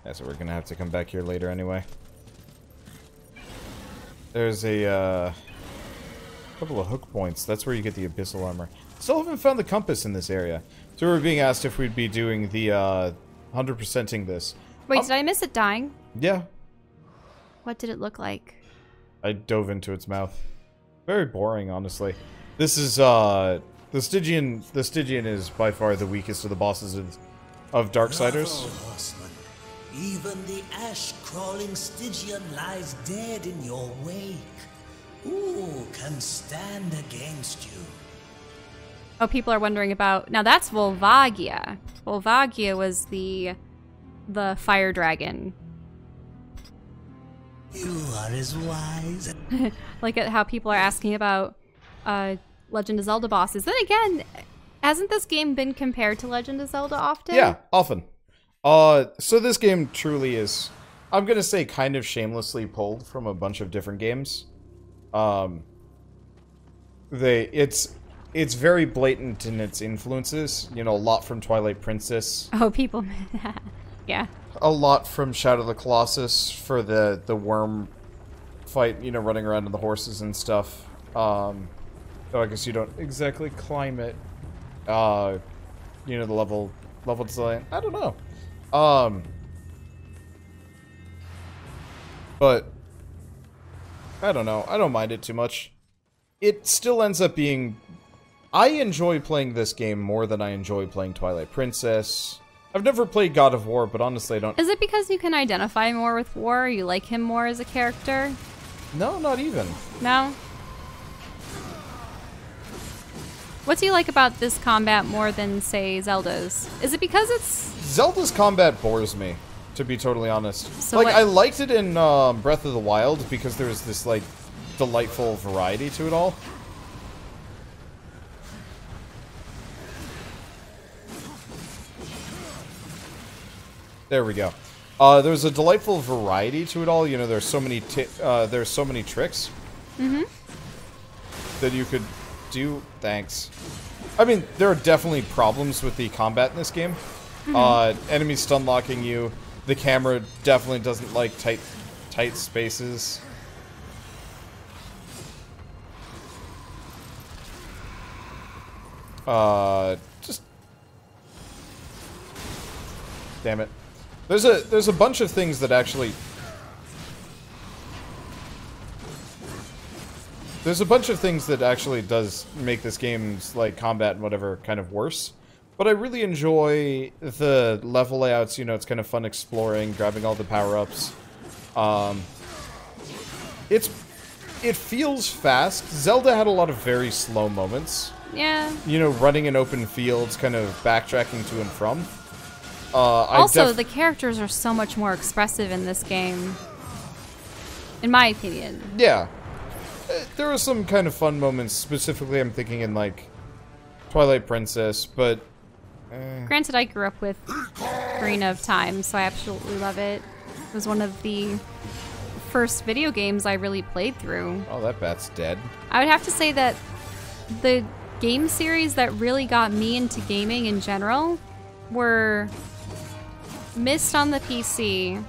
Yeah, so we're gonna have to come back here later anyway. There's a couple of hook points. That's where you get the abyssal armor. Still haven't found the compass in this area. So we're being asked if we'd be doing the 100%ing this. Wait, did I miss it dying? Yeah. What did it look like? I dove into its mouth. Very boring, honestly. This is the Stygian. The Stygian is by far the weakest of the bosses of Darksiders. Bravo, Horseman. Even the ash-crawling Stygian lies dead in your wake. Who can stand against you? Oh, people are wondering about... Now that's Volvagia. Volvagia was the fire dragon. You are as wise. Like how people are asking about Legend of Zelda bosses. Then again, hasn't this game been compared to Legend of Zelda often? Yeah, often. So this game truly is, I'm gonna say, kind of shamelessly pulled from a bunch of different games. It's very blatant in its influences. You know, a lot from Twilight Princess. Oh, people... yeah. A lot from Shadow of the Colossus for the worm fight, you know, running around on the horses and stuff. Though I guess you don't exactly climb it. You know, the level design. I don't know. But I don't know. I don't mind it too much. It still ends up being... I enjoy playing this game more than I enjoy playing Twilight Princess. I've never played God of War, but honestly I don't... Is it because you can identify more with War? You like him more as a character? No, not even. No? What do you like about this combat more than, say, Zelda's? Is it because it's... Zelda's combat bores me, to be totally honest. So like, what... I liked it in Breath of the Wild because there was this, like, delightful variety to it all. There we go. There's a delightful variety to it all. You know, there's so many tricks that you could do. Thanks. I mean, there are definitely problems with the combat in this game. Enemies stun locking you. The camera definitely doesn't like tight spaces. Just damn it. There's a bunch of things that actually... There's a bunch of things that actually does make this game's, like, combat and whatever kind of worse. But I really enjoy the level layouts, you know, it's kind of fun exploring, grabbing all the power-ups. It feels fast. Zelda had a lot of very slow moments. Yeah. You know, running in open fields, kind of backtracking to and from. Also, the characters are so much more expressive in this game. In my opinion. Yeah. There are some kind of fun moments, specifically I'm thinking in, like, Twilight Princess, but... Granted, I grew up with Ocarina of Time, so I absolutely love it. It was one of the first video games I really played through. Oh, that bat's dead. I would have to say that the game series that really got me into gaming in general were missed on the PC.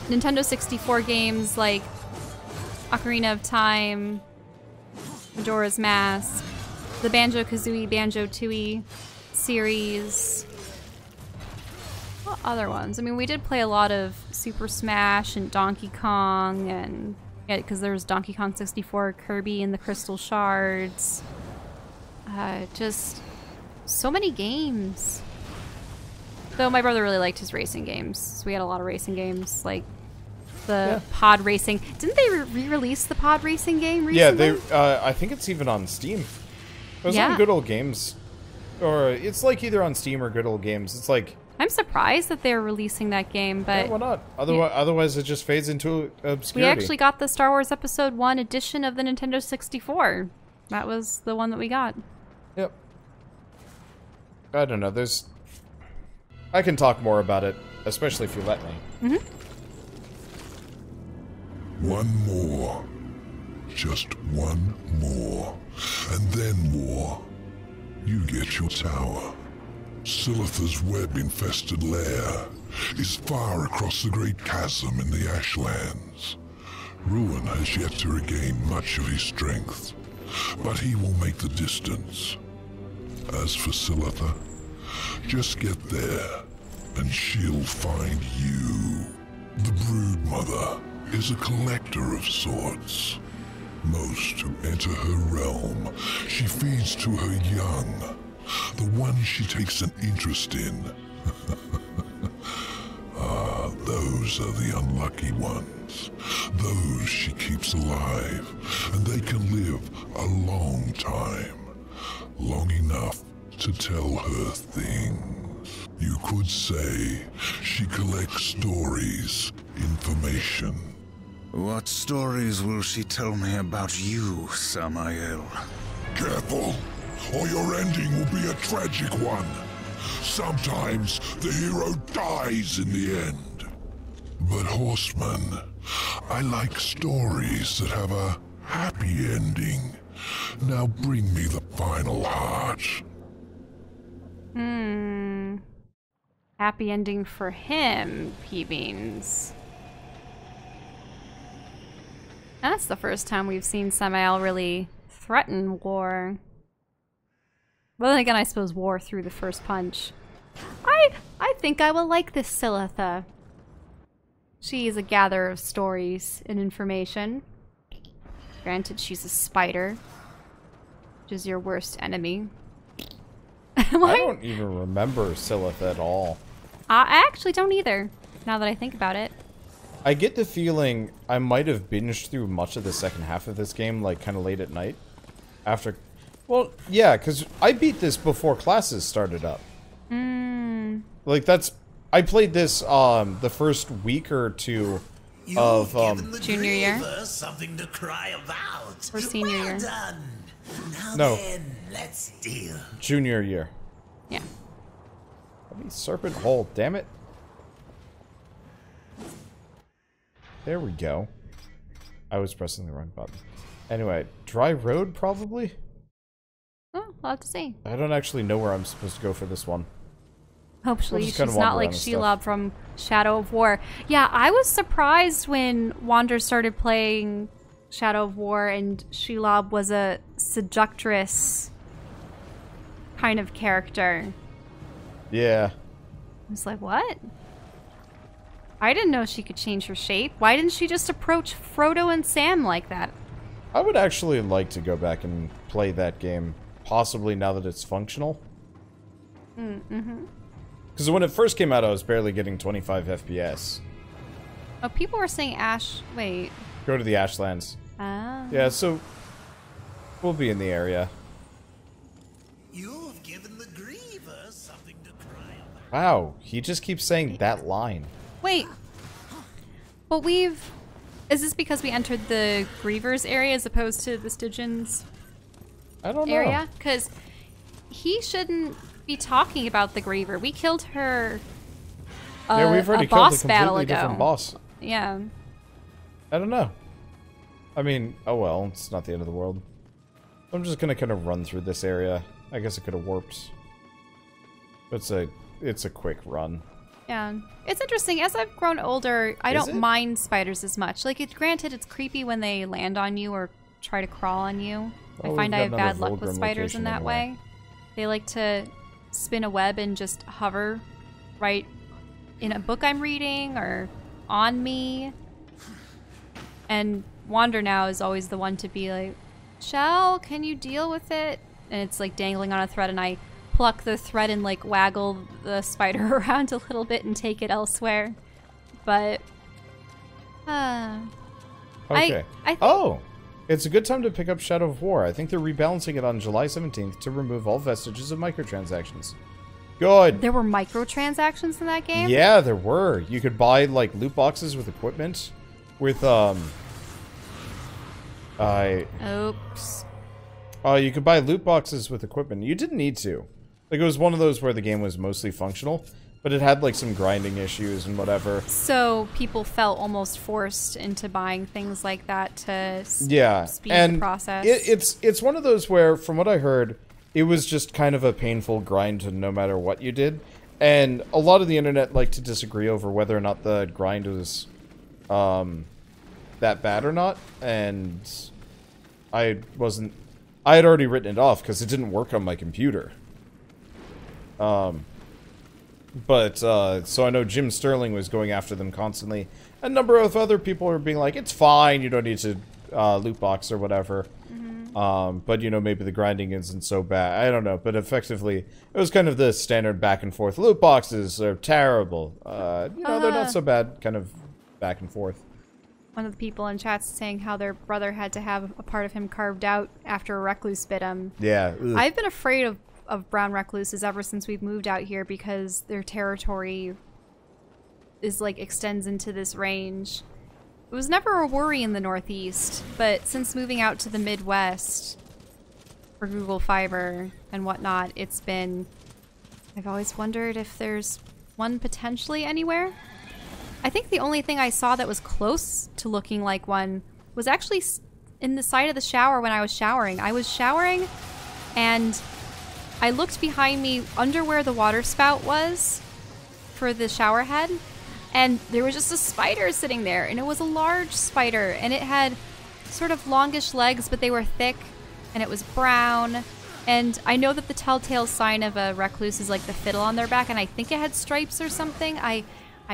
Nintendo 64 games like Ocarina of Time, Majora's Mask, the Banjo-Kazooie, Banjo-Tooie series. What other ones? I mean, we did play a lot of Super Smash and Donkey Kong, and yeah, because there was Donkey Kong 64, Kirby and the Crystal Shards. Just so many games. Though my brother really liked his racing games, so we had a lot of racing games, like the pod racing. Didn't they re-release the pod racing game recently? Yeah, I think it's even on Steam. It was on Good Old Games. Or it's like either on Steam or Good Old Games. It's like... I'm surprised that they're releasing that game, but... Yeah, why not? Otherwise it just fades into obscurity. We actually got the Star Wars Episode 1 edition of the Nintendo 64. That was the one that we got. Yep. I don't know, there's... I can talk more about it, especially if you let me. One more. Just one more. And then more. You get your tower. Silitha's web-infested lair is far across the great chasm in the Ashlands. Ruin has yet to regain much of his strength, but he will make the distance. As for Silitha, just get there, and she'll find you. The Broodmother is a collector of sorts. Most who enter her realm, she feeds to her young, the ones she takes an interest in. Those are the unlucky ones. Those she keeps alive, and they can live a long time. Long enough to tell her things. You could say she collects stories, information. What stories will she tell me about you, Samael? Careful, or your ending will be a tragic one. Sometimes the hero dies in the end. But Horseman, I like stories that have a happy ending. Now bring me the final heart. Happy ending for him, P-Beans. That's the first time we've seen Samael really threaten war. Well, then again, I suppose war through the first punch. I think I will like this Silitha. She is a gatherer of stories and information. Granted, she's a spider, which is your worst enemy. I don't even remember Silitha at all. I actually don't either, now that I think about it. I get the feeling I might have binged through much of the second half of this game, like, kind of late at night. After... Well, yeah, because I beat this before classes started up. Like, that's... I played this, the first week or two of, Junior year? Something to cry about. Or senior year? Done. Now No. then, let's deal. Junior year. Yeah. Serpent hole, damn it. There we go. I was pressing the wrong button. Anyway, dry road, probably? Oh, we'll have to see. I don't actually know where I'm supposed to go for this one. Hopefully just kinda she's not wander like around and Shelob from Shadow of War. Yeah, I was surprised when Wander started playing Shadow of War and Shelob was a seductress kind of character. Yeah. I was like, what? I didn't know she could change her shape. Why didn't she just approach Frodo and Sam like that? I would actually like to go back and play that game, possibly now that it's functional. Because when it first came out, I was barely getting 25 FPS. Oh, people were saying Ash... Wait. Go to the Ashlands. Ah. Yeah, so we'll be in the area. You've given the Griever something to cry about. Wow, he just keeps saying that line. Wait. But we've... Is this because we entered the Grievers area as opposed to the Stygians I don't know. area? Because he shouldn't be talking about the Griever. We killed her Yeah, we've already a killed a boss battle completely ago. different boss. Yeah. I don't know. I mean, oh well, it's not the end of the world. I'm just gonna kind of run through this area. I guess it could have warped. It's a quick run. Yeah. It's interesting. As I've grown older, I Is don't it? mind spiders as much. Like, granted, it's creepy when they land on you or try to crawl on you. Oh, I find we've I have got bad another luck with Volgrim spiders in location that anyway. way. They like to spin a web and just hover right in a book I'm reading or on me. And Wander now is always the one to be like, Shell, can you deal with it? And it's like dangling on a thread, and I pluck the thread and like waggle the spider around a little bit and take it elsewhere. But Okay. I think Oh! It's a good time to pick up Shadow of War. I think they're rebalancing it on July 17th to remove all vestiges of microtransactions. Good! there were microtransactions in that game. Yeah, there were. You could buy, like, loot boxes with equipment. With, Oops. you could buy loot boxes with equipment. You didn't need to. Like, it was one of those where the game was mostly functional, but it had, like, some grinding issues and whatever. So people felt almost forced into buying things like that to Yeah, speed and the process. it's one of those where, from what I heard, it was just kind of a painful grind no matter what you did. And a lot of the internet like to disagree over whether or not the grind was that bad or not. And I had already written it off because it didn't work on my computer. So I know Jim Sterling was going after them constantly. A number of other people were being like, it's fine, you don't need to loot box or whatever. But, you know, maybe the grinding isn't so bad. I don't know, but effectively, it was kind of the standard back and forth. Loot boxes are terrible. You know, they're not so bad, kind of back and forth. One of the people in chat's saying how their brother had to have a part of him carved out after a recluse bit him. Yeah. Ugh. I've been afraid of brown recluses ever since we've moved out here because their territory is like extends into this range. It was never a worry in the Northeast, but since moving out to the Midwest for Google Fiber and whatnot, it's been... I've always wondered if there's one potentially anywhere. I think the only thing I saw that was close to looking like one was actually in the side of the shower when I was showering. I was showering and I looked behind me under where the water spout was for the shower head, and there was just a spider sitting there, and it was a large spider, and it had sort of longish legs, but they were thick, and it was brown. And I know that the telltale sign of a recluse is like the fiddle on their back, and I think it had stripes or something. I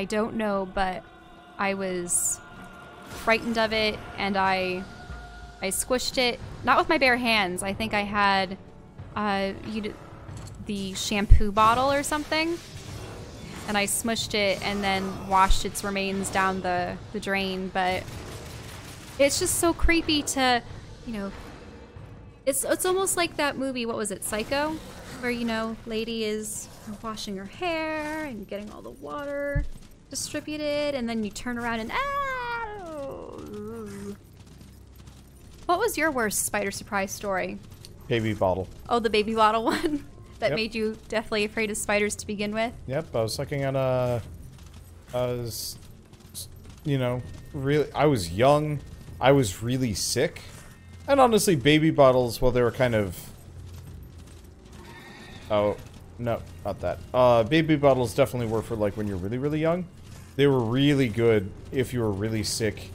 don't know, but I was frightened of it, and I squished it, not with my bare hands. I think I had the shampoo bottle or something, and I smushed it and then washed its remains down the drain. But it's just so creepy to, you know, it's almost like that movie, what was it, Psycho? Where, you know, lady is washing her hair and getting all the water distributed, and then you turn around and What was your worst spider surprise story? Baby bottle. Oh, the baby bottle one? That Yep. made you deathly afraid of spiders to begin with? Yep, I was sucking on I was, you know, really, I was young, I was really sick, and honestly, baby bottles, well, they were kind of, oh, no, not that. Baby bottles definitely were for, like, when you're really, really young. They were really good if you were really sick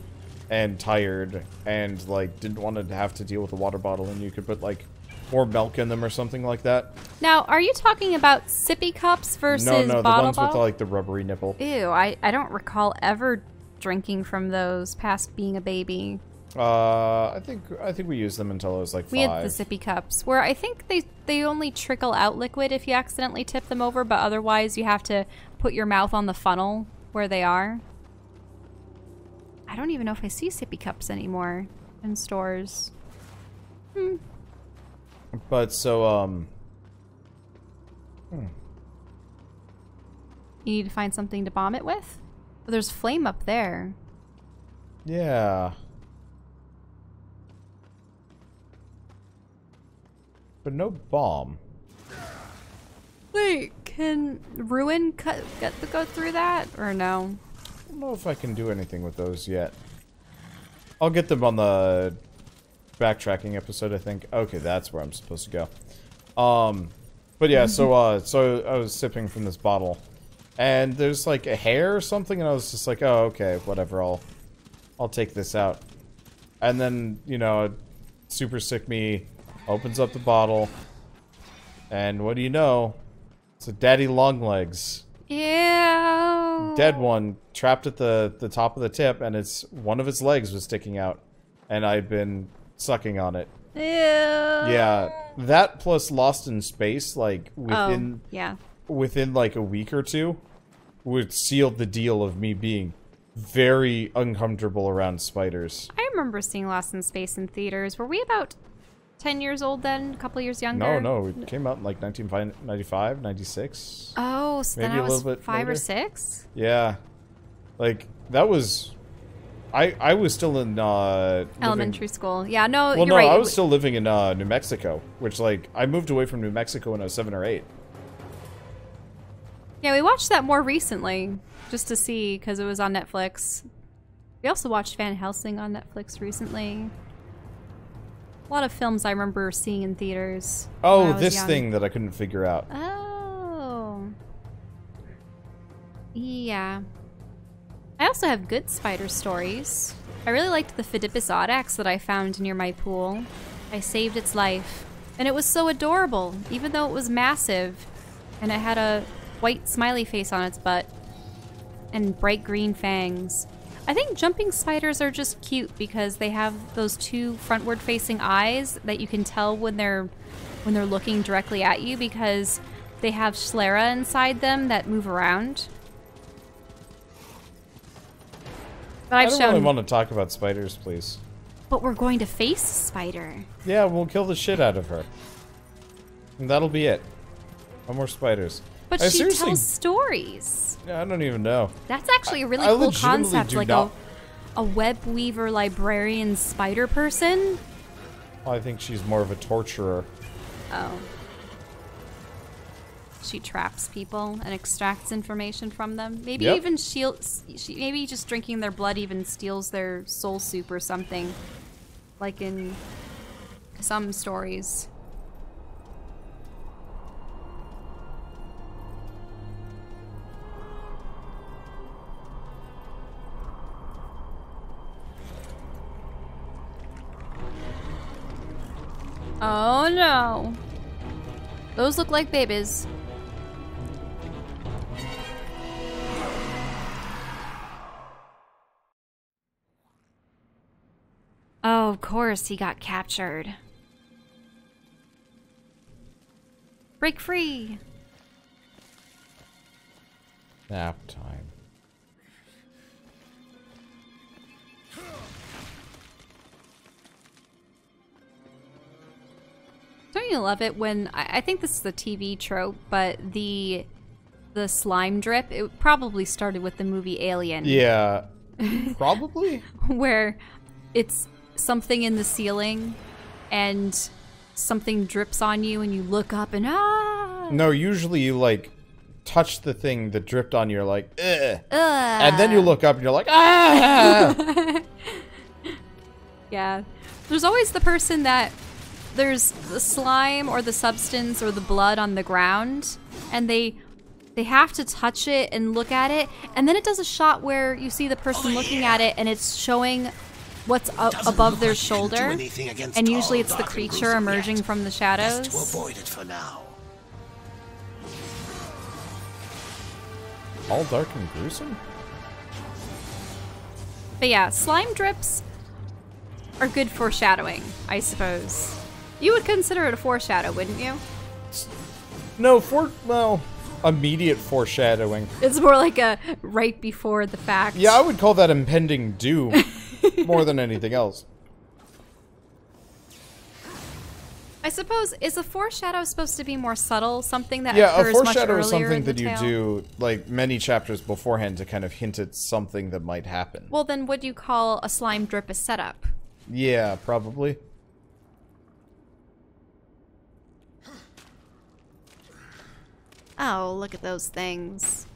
and tired and, like, didn't want to have to deal with a water bottle, and you could put, like, more milk in them or something like that. Now, are you talking about sippy cups versus No, bottle the ones bottle? with, like, the rubbery nipple. Ew, I don't recall ever drinking from those past being a baby. I think we used them until I was, like, 5. We had the sippy cups, where I think they only trickle out liquid if you accidentally tip them over, but otherwise you have to put your mouth on the funnel where they are. I don't even know if I see sippy cups anymore in stores. But, so, You need to find something to bomb it with? Oh, there's flame up there. yeah. But no bomb. Wait, can Ruin go through that? Or no? I don't know if I can do anything with those yet. I'll get them on the backtracking episode, I think. Okay, that's where I'm supposed to go. But yeah, so I was sipping from this bottle, and there's like a hair or something, and I was just like, oh, okay, whatever, I'll take this out. And then, you know, super sick me opens up the bottle, and what do you know? It's a daddy longlegs. Ew. Dead one, trapped at the top of the tip, and one of its legs was sticking out, and I'd been sucking on it. Ew. Yeah, that plus Lost in Space, like within like a week or two, would seal the deal of me being very uncomfortable around spiders. I remember seeing Lost in Space in theaters. Were we about 10 years old then? A couple years younger? No, it came out in like 1995, 96. Oh, so Maybe then I a was little bit 5 or later. 6? Yeah, like that was. I was still in Elementary school. Yeah, no, Well, you're no, right. I was still living in New Mexico, which like I moved away from New Mexico when I was 7 or 8. Yeah, we watched that more recently just to see because it was on Netflix. We also watched Van Helsing on Netflix recently. A lot of films I remember seeing in theaters. Oh, this thing that I couldn't figure out. Oh. Yeah. I also have good spider stories. I really liked the Phidippus audax that I found near my pool. I saved its life. And it was so adorable, even though it was massive. And it had a white smiley face on its butt. And bright green fangs. I think jumping spiders are just cute because they have those two frontward-facing eyes that you can tell when they're looking directly at you because they have sclera inside them that move around. But I don't really want to talk about spiders, please. But we're going to face a spider. Yeah, we'll kill the shit out of her. And that'll be it. No more spiders. But she tells stories. Yeah, I don't even know. That's actually a really cool concept, like a web weaver librarian spider person. Well, I think she's more of a torturer. Oh. She traps people and extracts information from them. Maybe even maybe just drinking their blood even steals their soul soup or something. Like in some stories. Oh no. Those look like babies. Oh, of course he got captured. Break free. Nap time. Don't you love it when I think this is a TV trope, but the slime drip, it probably started with the movie Alien. Yeah. Probably? Where it's something in the ceiling and something drips on you and you look up and No, usually you like touch the thing that dripped on you, you're like, ugh. And then you look up and you're like, ah! Yeah. There's always the person that there's the slime or the substance or the blood on the ground and they have to touch it and look at it, and then it does a shot where you see the person looking at it and it's showing what's up above their shoulder, and usually it's the creature emerging from the shadows. To avoid it for now. All dark and gruesome? But yeah, slime drips are good foreshadowing, I suppose. You would consider it a foreshadow, wouldn't you? No, well, immediate foreshadowing. It's more like a right before the fact. Yeah, I would call that impending doom more than anything else. I suppose, is a foreshadow supposed to be more subtle? Something that yeah, occurs a foreshadow much is earlier something in the that you tale? do like many chapters beforehand to kind of hint at something that might happen. Well, then would you call a slime drip a setup? Yeah, probably. Oh, look at those things.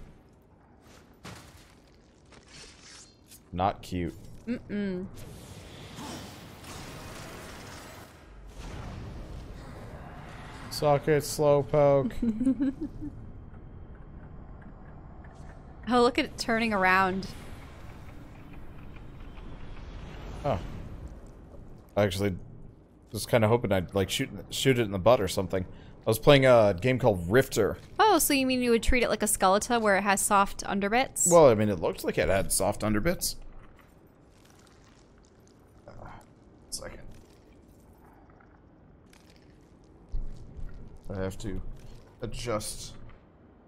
Not cute. Mm-mm. Socket, slowpoke. Oh, look at it turning around. Oh. I actually was kind of hoping I'd like shoot it in the butt or something. I was playing a game called Rifter. Oh, so you mean you would treat it like a skeleton where it has soft underbits? Well, I mean, it looked like it had soft underbits. Second. I have to adjust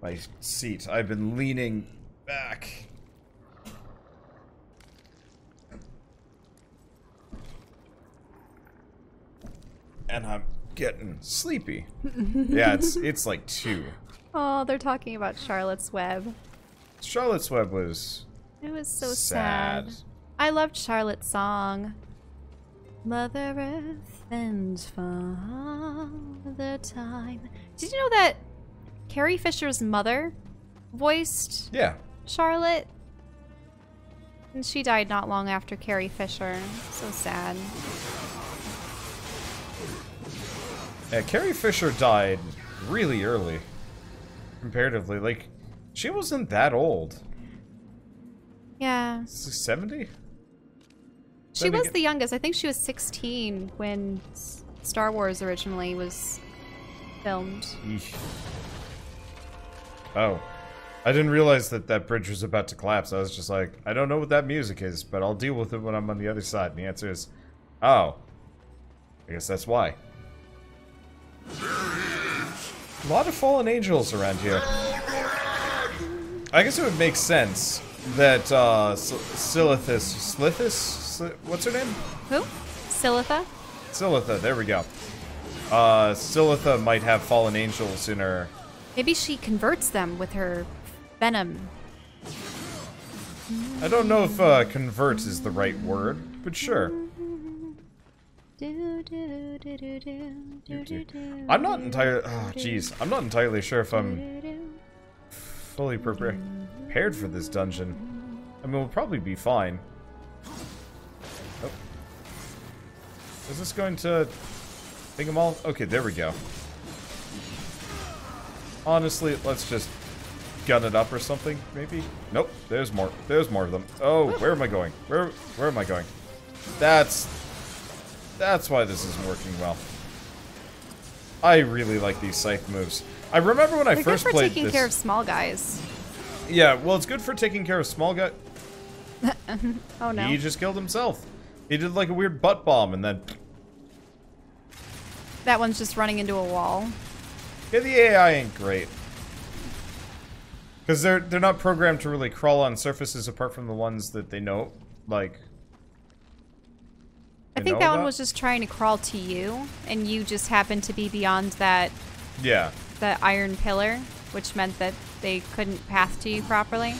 my seat. I've been leaning back. And I'm getting sleepy. Yeah, it's like 2. Oh, they're talking about Charlotte's Web. Charlotte's Web was... It was so sad. I loved Charlotte's song. Mother Earth and Father Time. Did you know that Carrie Fisher's mother voiced Charlotte? And she died not long after Carrie Fisher. So sad. Yeah, Carrie Fisher died really early. Comparatively. Like, she wasn't that old. Yeah. 70? She was the youngest. I think she was 16 when Star Wars originally was filmed. Eesh. Oh. I didn't realize that that bridge was about to collapse. I was just like, I don't know what that music is, but I'll deal with it when I'm on the other side. And the answer is, oh. I guess that's why. A lot of fallen angels around here. I guess it would make sense that what's her name? Who? Silitha? Silitha, there we go. Silitha might have fallen angels in her. Maybe she converts them with her venom. I don't know if convert is the right word, but sure. I'm not entirely. Oh, jeez. I'm not entirely sure if I'm fully prepared for this dungeon. I mean, we'll probably be fine. Oh. Is this going to think them all? Okay, there we go. Honestly, let's just gun it up or something, maybe? Nope, there's more. There's more of them. Oh, where am I going? Where am I going? That's why this isn't working well. I really like these scythe moves. I remember when I first played this. They're good for taking care of small guys. Yeah, well, it's good for taking care of small guys. Oh no. He just killed himself. He did like a weird butt bomb and then... That one's just running into a wall. Yeah, the AI ain't great. Because they're not programmed to really crawl on surfaces apart from the ones that they know, like... I think that one was just trying to crawl to you, and you just happened to be beyond that... Yeah. That iron pillar, which meant that they couldn't path to you properly.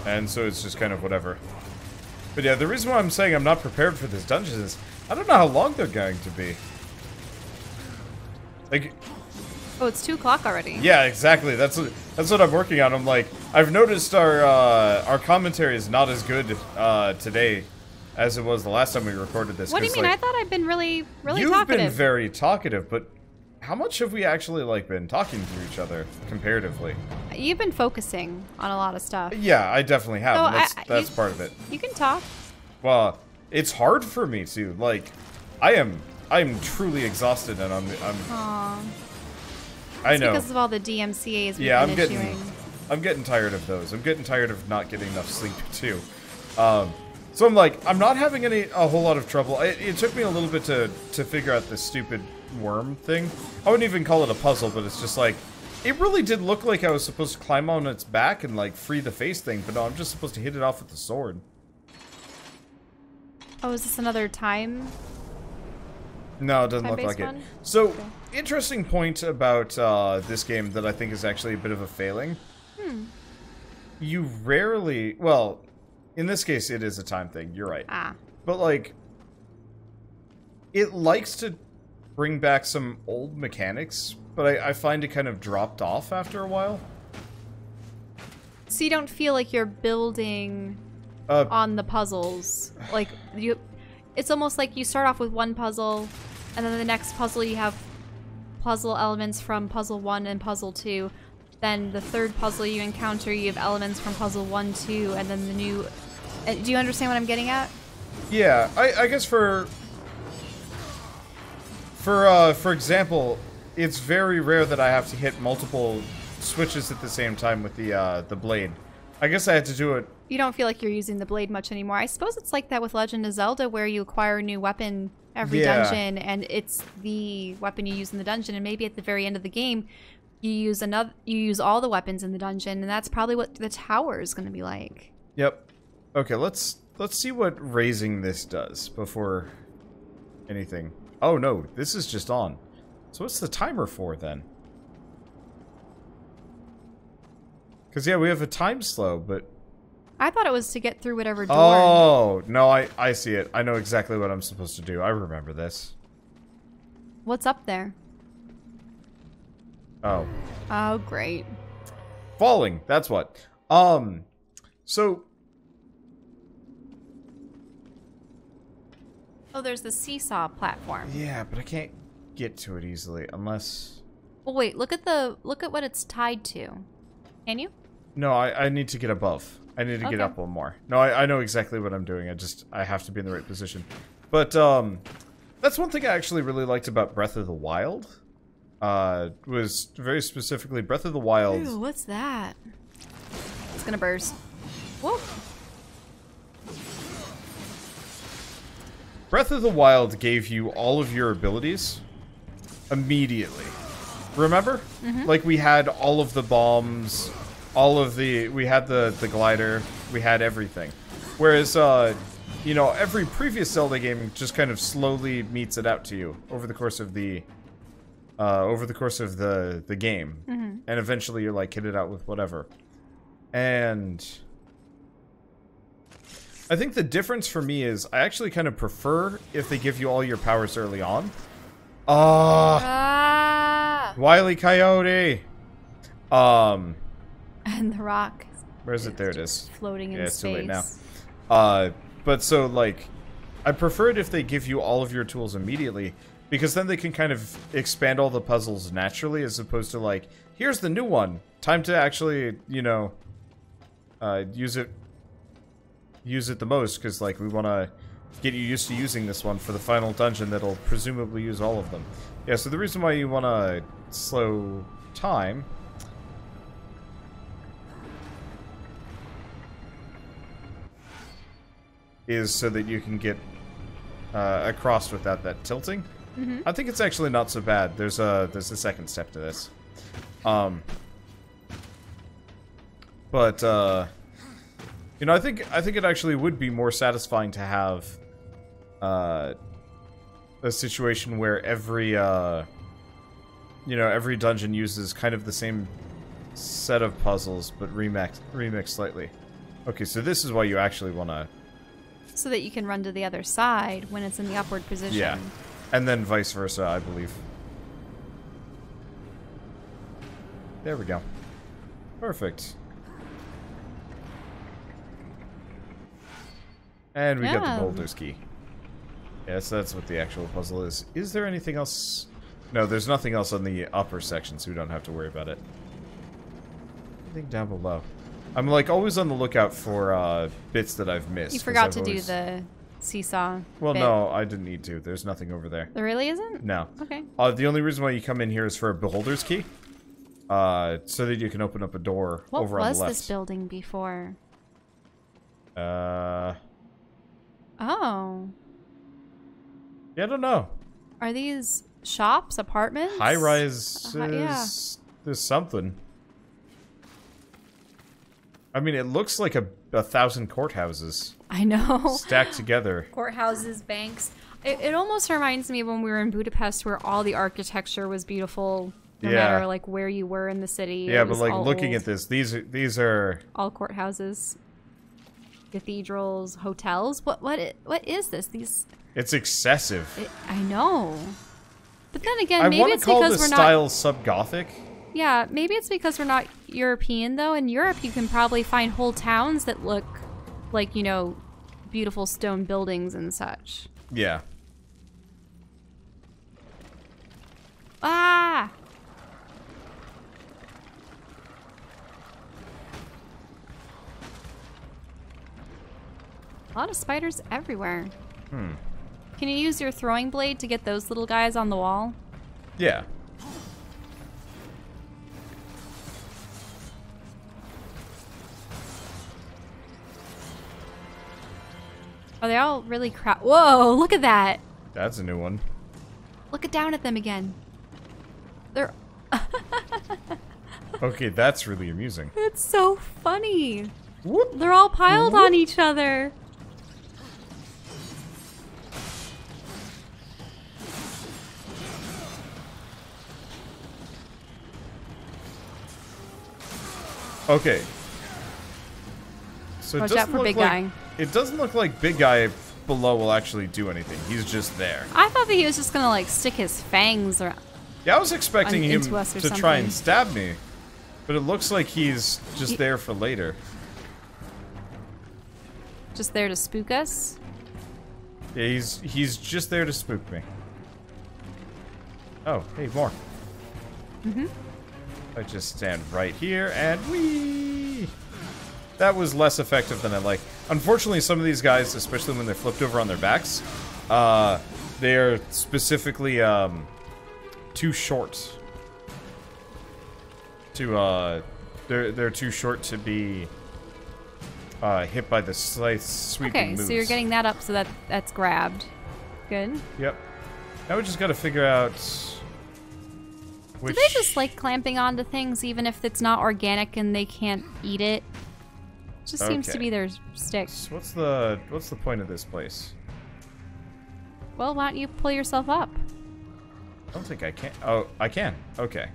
And so it's just kind of whatever. But yeah, the reason why I'm saying I'm not prepared for this dungeon is I don't know how long they're going to be. Like... Oh, it's 2 o'clock already. Yeah, exactly. That's what I'm working on. I'm like, I've noticed our commentary is not as good today as it was the last time we recorded this. What do you mean? Like, I thought I'd been really talkative. You've been very talkative, but how much have we actually like been talking to each other comparatively? You've been focusing on a lot of stuff. Yeah, I definitely have. So And that's part of it. You can talk. Well, it's hard for me to like. I am truly exhausted, and I'm. Aww. I know. Because of all the DMCAs we've been issuing. I'm getting tired of those. I'm getting tired of not getting enough sleep too. So I'm like, I'm not having a whole lot of trouble. It took me a little bit to figure out this stupid worm thing. I wouldn't even call it a puzzle, but it's just like, it really did look like I was supposed to climb on its back and like free the face thing, but no, I'm just supposed to hit it off with the sword. Oh, is this another time? No, it doesn't look like one? it. So, okay. Interesting point about this game that I think is actually a bit of a failing. You rarely, well, in this case it is a time thing, you're right. Ah. But like, it likes to bring back some old mechanics, but I find it kind of dropped off after a while. So you don't feel like you're building on the puzzles? Like, it's almost like you start off with one puzzle, and then the next puzzle you have puzzle elements from puzzle 1 and puzzle 2. Then the third puzzle you encounter, you have elements from puzzle 1, 2, and then the new... do you understand what I'm getting at? Yeah, I guess for example, it's very rare that I have to hit multiple switches at the same time with the blade. I guess I had to do it... You don't feel like you're using the blade much anymore. I suppose it's like that with Legend of Zelda, where you acquire a new weapon every dungeon, and it's the weapon you use in the dungeon, and maybe at the very end of the game, you use all the weapons in the dungeon, and that's probably what the tower is going to be like. Yep. Okay, let's see what raising this does before anything. Oh no, this is just on. So what's the timer for then? Because yeah, we have a time slow, but... I thought it was to get through whatever door. Oh, no, I see it. I know exactly what I'm supposed to do. I remember this. What's up there? Oh. Oh, great. Falling, that's what. So... Oh, there's the seesaw platform. Yeah, but I can't get to it easily unless... Oh wait, look at what it's tied to. Can you? No, I need to get above. I need to get up one more. No, I know exactly what I'm doing. I have to be in the right position. But, that's one thing I actually really liked about Breath of the Wild. Was very specifically Breath of the Wild. Ew, what's that? It's gonna burst. Whoa. Breath of the Wild gave you all of your abilities immediately. Remember? Mm-hmm. Like, we had all of the bombs, we had the glider, we had everything. Whereas, you know, every previous Zelda game just kind of slowly meets it out to you over the course of the game. Mm-hmm. And eventually you're, like, kitted out with whatever. And I think the difference for me is I actually kind of prefer if they give you all your powers early on. Wile E. Coyote! And the rock. Where is it? There it is. Floating in space. It's too late now. But so, like, I prefer it if they give you all of your tools immediately, because then they can kind of expand all the puzzles naturally, as opposed to, like, here's the new one. Time to actually, you know, use it the most, because, like, we want to get you used to using this one for the final dungeon that'll presumably use all of them. Yeah, so the reason why you want to slow time is so that you can get across without that tilting. Mm-hmm. I think it's actually not so bad. There's a second step to this. But you know, I think it actually would be more satisfying to have a situation where every every dungeon uses kind of the same set of puzzles but remixed slightly. Okay, so this is why you actually want to... So that you can run to the other side when it's in the upward position. Yeah, and then vice versa, I believe. There we go. Perfect. And we got the boulder's key. Yes, that's what the actual puzzle is. Is there anything else? No, there's nothing else on the upper section, so we don't have to worry about it. Anything down below? I'm, like, always on the lookout for bits that I've missed. You forgot to do the seesaw Well, bit. No, I didn't need to. There's nothing over there. There really isn't? No. Okay. The only reason why you come in here is for a beholder's key. So that you can open up a door over on the left. What was this building before? Oh. Yeah, I don't know. Are these shops, apartments? High rise yeah. There's something. I mean, it looks like a 1,000 courthouses. I know. Stacked together. Courthouses, banks. It almost reminds me of when we were in Budapest, where all the architecture was beautiful, no matter like where you were in the city. Yeah, but like looking at this, these are all courthouses, cathedrals, hotels. What is this? It's excessive. I know. But then again, maybe it's because we're not... I want to call this style sub-Gothic. Yeah, maybe it's because we're not European, though. In Europe, you can probably find whole towns that look like, you know, beautiful stone buildings and such. Yeah. Ah! A lot of spiders everywhere. Hmm. Can you use your throwing blade to get those little guys on the wall? Yeah. Are they all really Whoa, look at that! That's a new one. Look down at them again. They're... Okay, that's really amusing. It's so funny. Whoop. They're all piled on each other. Okay. So watch out for big guy. It doesn't look like big guy below will actually do anything. He's just there. I thought that he was just gonna like stick his fangs around. Yeah, I was expecting him to try and stab me, but it looks like he's just there for later. Just there to spook us? Yeah, he's just there to spook me. Oh, hey, more. Mm-hmm. I just stand right here and whee! That was less effective than I like. Unfortunately, some of these guys, especially when they're flipped over on their backs, they're specifically too short. They're too short to be hit by the scythe sweeping moves. So you're getting that up so that that's grabbed. Good. Yep. Now we just gotta figure out which... Do they just like clamping onto things even if it's not organic and they can't eat it? Just seems to be their stick. So what's the point of this place? Well, why don't you pull yourself up? I don't think I can. Oh, I can. Okay.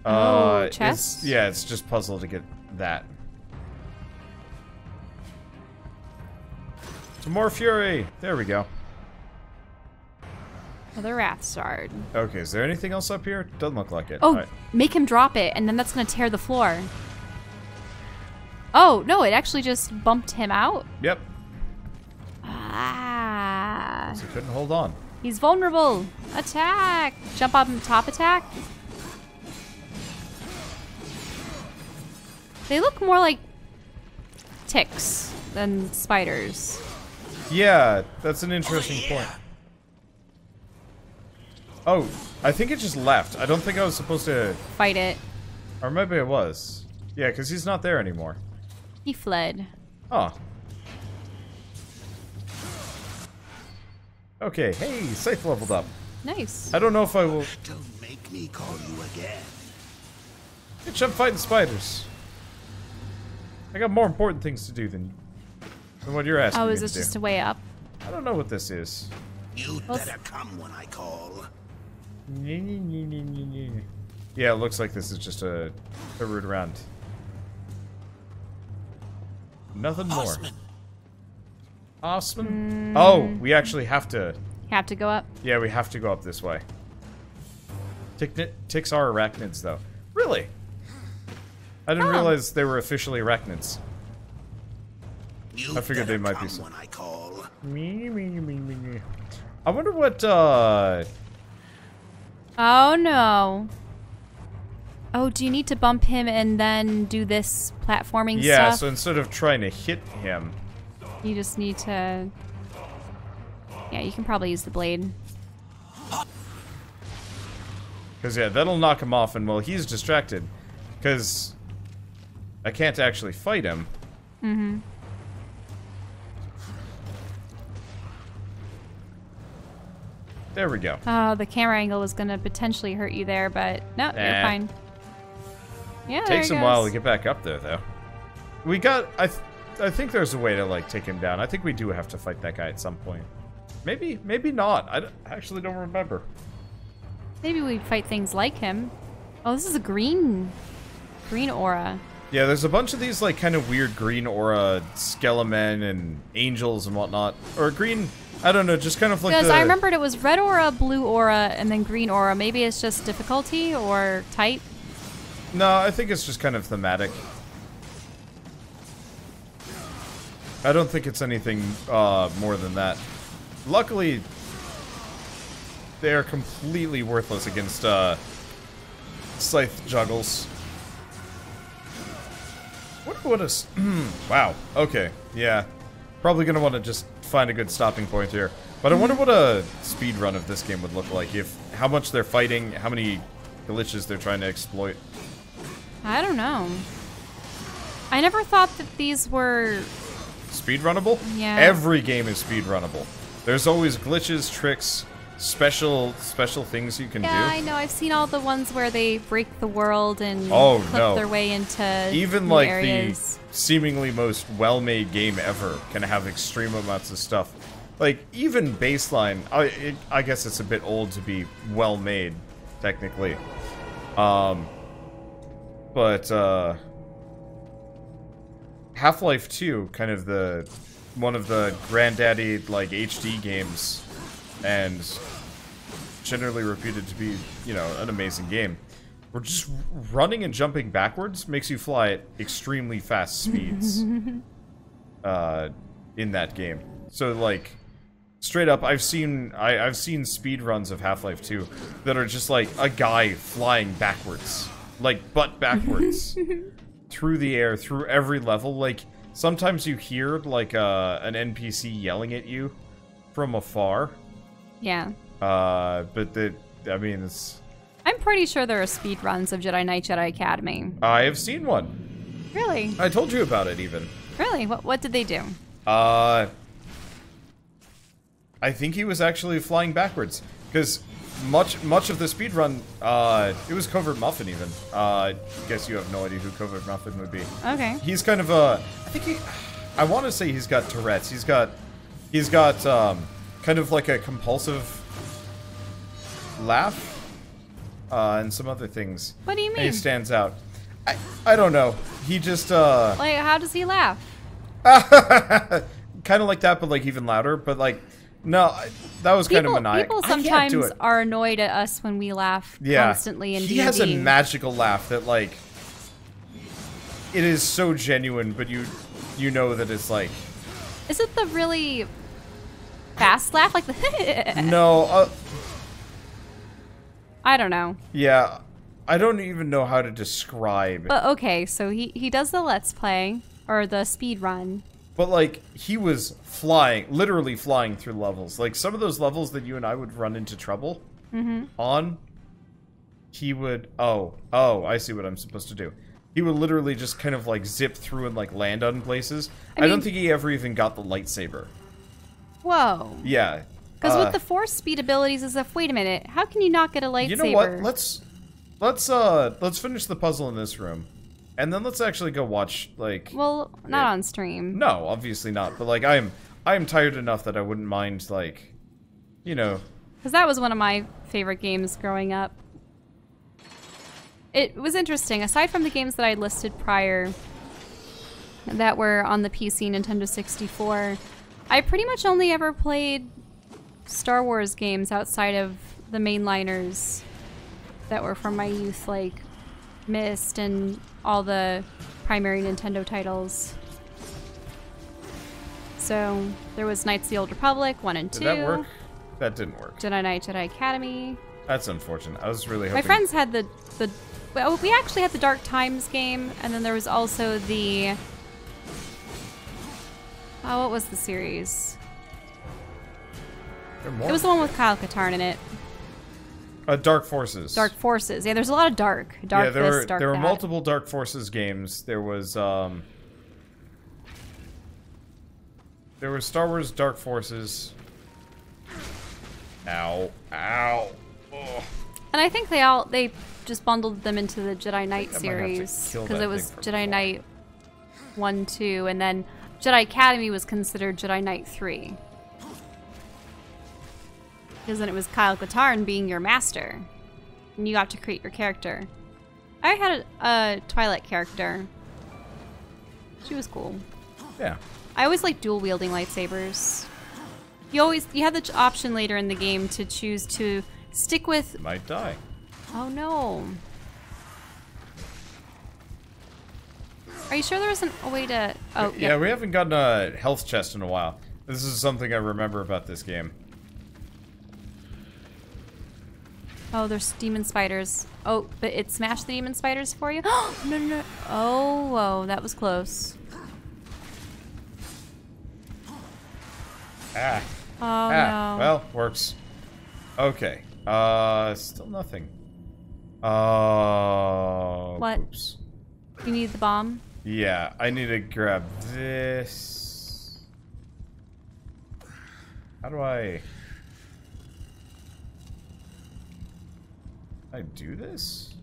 Chest? It's just puzzle to get that. Some more fury. There we go. Another wrath shard. Okay, is there anything else up here? Doesn't look like it. Oh, Right. make him drop it, and then that's gonna tear the floor. Oh, no, it actually just bumped him out? Yep. Ah. So couldn't hold on. He's vulnerable. Attack. Jump on top attack. They look more like ticks than spiders. Yeah, that's an interesting point. Oh, I think it just left. I don't think I was supposed to... Fight it. Or maybe it was. Yeah, because he's not there anymore. He fled. Oh. Okay, hey, Scythe leveled up. Nice. I don't know if I will... Don't make me call you again. Bitch, I'm fighting spiders. I got more important things to do than what you're asking me Oh, to is this do. just a way up? I don't know what this is. You'd better come when I call. Yeah, it looks like this is just a route around. Nothing more. Horseman. Horseman? Oh, we actually have to... Have to go up? Yeah, we have to go up this way. Ticks are arachnids, though. Really? I didn't realize they were officially arachnids. I figured they might be some. When I call. I wonder what, Oh, no. Oh, do you need to bump him and then do this platforming stuff? Yeah, so instead of trying to hit him... You just need to... Yeah, you can probably use the blade. Because, yeah, that'll knock him off, and, well, he's distracted. Because I can't actually fight him. Mm-hmm. There we go. Oh, the camera angle was going to potentially hurt you there, but no, you're fine. Yeah, Takes him a while to get back up there, though. We got... I think there's a way to, like, take him down. I think we do have to fight that guy at some point. Maybe not. I actually don't remember. Maybe we'd fight things like him. Oh, this is a green aura. Yeah, there's a bunch of these, like, kind of weird green aura skelemen and angels and whatnot. Or green... I don't know, just kind of like Because I remembered it was red aura, blue aura, and then green aura. Maybe it's just difficulty or type. No, I think it's just kind of thematic. I don't think it's anything more than that. Luckily, they are completely worthless against scythe juggles. What a... wow, okay, yeah. Probably gonna want to just find a good stopping point here. But I wonder what a speed run of this game would look like, if how much they're fighting, how many glitches they're trying to exploit. I don't know. I never thought that these were... Speedrunnable? Yeah. Every game is speedrunnable. There's always glitches, tricks, special things you can do. Yeah, I know. I've seen all the ones where they break the world and clip their way into even new like areas. The seemingly most well-made game ever can have extreme amounts of stuff. Like, even Baseline, I guess it's a bit old to be well-made, technically. But Half-Life 2, kind of one of the granddaddy, like, HD games, and generally reputed to be, you know, an amazing game. We're just running and jumping backwards makes you fly at extremely fast speeds in that game. So, like, Straight up, I've seen speed runs of Half-Life 2 that are just like a guy flying backwards, like butt backwards, through the air, through every level. Like sometimes you hear like an NPC yelling at you from afar. Yeah. But I mean, it's. I'm pretty sure there are speed runs of Jedi Knight Jedi Academy. I have seen one. Really? I told you about it even. Really? What did they do? I think he was actually flying backwards, because much of the speedrun, it was Covert Muffin even. I guess you have no idea who Covert Muffin would be. Okay. He's kind of I want to say he's got Tourette's. He's got kind of like a compulsive laugh, and some other things. What do you mean? And he stands out. I don't know. He just, Like, how does he laugh? kind of like that, but like even louder, but like, no, that was kind of maniacal. People sometimes are annoyed at us when we laugh constantly in D&D. He has a magical laugh that, like, it is so genuine, but you know that it's like... Is it the really fast laugh? Like the... No, I don't know. Yeah, I don't even know how to describe... But okay, so he does the Let's Play, or the speed run. But, like, he was flying, literally flying through levels. Like, some of those levels that you and I would run into trouble on, he would... Oh, I see what I'm supposed to do. He would literally just kind of, like, zip through and, like, land on places. I don't think he ever even got the lightsaber. Whoa. Yeah. Because with the force speed abilities, it's like, wait a minute, how can you not get a lightsaber? You know what? Let's finish the puzzle in this room. And then let's actually go watch, like... Well, not on stream. No, obviously not. But, like, I am tired enough that I wouldn't mind, like, you know... Because that was one of my favorite games growing up. It was interesting. Aside from the games that I listed prior that were on the PC Nintendo 64, I pretty much only ever played Star Wars games outside of the mainliners that were from my youth, like Myst and all the primary Nintendo titles. So there was Knights of the Old Republic 1 and 2. Did that work? That didn't work. Jedi Knight Jedi Academy. That's unfortunate. I was really hoping... My friends had the well, we actually had the Dark Times game, and then there was also the... Oh, what was the series? It was the one with Kyle Katarn in it. Dark Forces. Dark Forces. Yeah, there's a lot of dark. Dark yeah, this, dark there were that. multiple Dark Forces games. There was Star Wars Dark Forces. Ow. Ow. Ugh. And I think they just bundled them into the Jedi Knight series. Because it was Jedi Knight 1, 2, and then Jedi Academy was considered Jedi Knight 3. Because then it was Kyle Katarn being your master. And you got to create your character. I had a Twilight character. She was cool. Yeah. I always like dual wielding lightsabers. You had the option later in the game to choose to stick with... You might die. Oh no. Are you sure there isn't a way to... Oh, yeah, we haven't gotten a health chest in a while. This is something I remember about this game. Oh, there's demon spiders. Oh, but it smashed the demon spiders for you? No, no, no. Oh, whoa, that was close. Ah. Oh, no. Well, works. Okay. Still nothing. What? Oops. You need the bomb? Yeah, I need to grab this. How do I do this?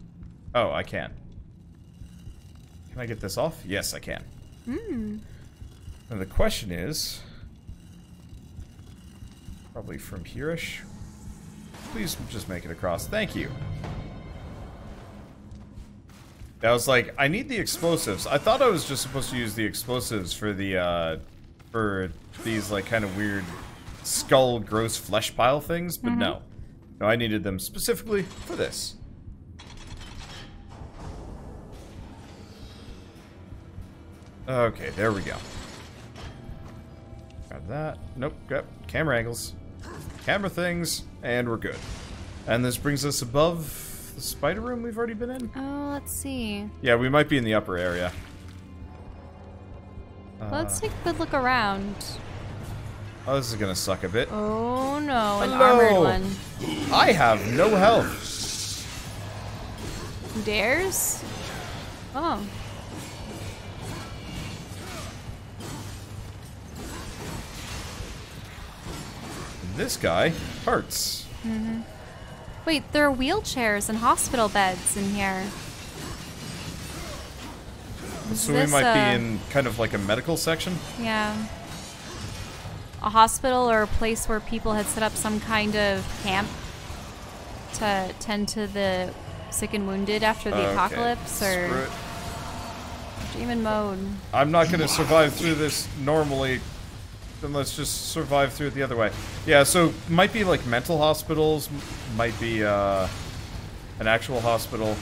Oh, I can. Can I get this off? Yes, I can. Hmm. And the question is... Probably from here-ish. Please just make it across. Thank you. I was like, I need the explosives. I thought I was just supposed to use the explosives for the, for these, like, kind of weird skull, gross flesh pile things, but no. No, I needed them specifically for this. Okay, there we go. Got Grab that. Nope, grab camera angles. Camera things, and we're good. And this brings us above the spider room we've already been in? Oh, let's see. Yeah, we might be in the upper area. Let's take a good look around. Oh, this is gonna suck a bit. Oh no, an Hello. armored one. I have no health. Who dares? Oh. This guy hurts. Mm-hmm. Wait, there are wheelchairs and hospital beds in here. So we might be in kind of like a medical section? Yeah. A hospital or a place where people had set up some kind of camp to tend to the sick and wounded after the apocalypse, or demon mode. I'm not gonna survive through this normally. Then let's just survive through it the other way. Yeah, so might be like mental hospitals, might be an actual hospital.